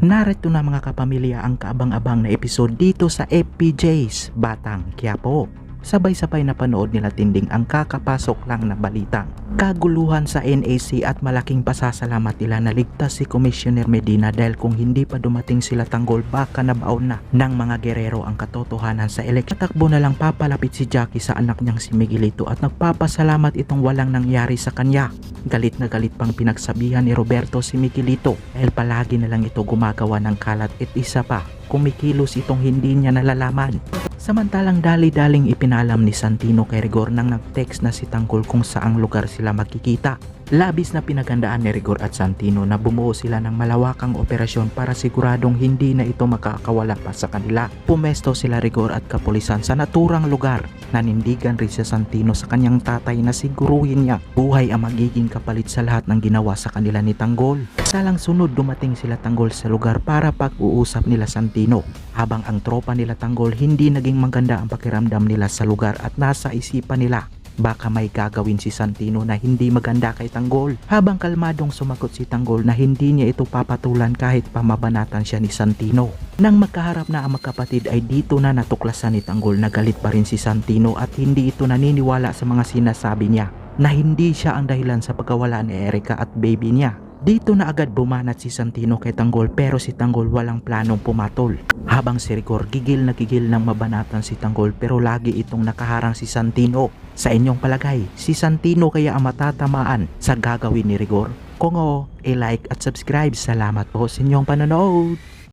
Narito na mga kapamilya ang kaabang-abang na episode dito sa FPJ's Batang Quiapo. Sabay-sabay na panood nila tinding ang kakapasok lang na balitang kaguluhan sa NAC at malaking pasasalamat nila na ligtas si Commissioner Medina dahil kung hindi pa dumating sila tanggol baka nabaon na ng mga gerero ang katotohanan sa eleksyon. Takbo na lang papalapit si Jackie sa anak niyang si Miguelito at nagpapasalamat itong walang nangyari sa kanya. Galit na galit pang pinagsabihan ni Roberto si Miguelito dahil palagi na lang ito gumagawa ng kalat at isa pa kumikilos itong hindi niya nalalaman. Samantalang dali-daling ipinalam ni Santino kay Rigor nang nag-text na si Tanggol kung saang lugar sila magkikita. Labis na pinagandaan ni Rigor at Santino na bumuo sila ng malawakang operasyon para siguradong hindi na ito makakawala pa sa kanila. Pumesto sila Rigor at kapulisan sa naturang lugar. Nanindigan rin si Santino sa kanyang tatay na siguruhin niya buhay ang magiging kapalit sa lahat ng ginawa sa kanila ni Tanggol. Salang sunod dumating sila Tanggol sa lugar para pag-uusap nila Santino. Habang ang tropa nila Tanggol hindi naging maganda ang pakiramdam nila sa lugar at nasa isipan nila baka may gagawin si Santino na hindi maganda kay Tanggol. Habang kalmadong sumagot si Tanggol na hindi niya ito papatulan kahit pamabanatan siya ni Santino. Nang magkaharap na ang magkapatid ay dito na natuklasan ni Tanggol na galit pa rin si Santino at hindi ito naniniwala sa mga sinasabi niya na hindi siya ang dahilan sa pagkawala ni Erica at baby niya. Dito na agad bumanat si Santino kay Tanggol pero si Tanggol walang planong pumatol. Habang si Rigor gigil na gigil nang mabanatan si Tanggol pero lagi itong nakaharang si Santino. Sa inyong palagay, si Santino kaya ang matatamaan sa gagawin ni Rigor? Kung oo, i-like at subscribe. Salamat po sa inyong panonood.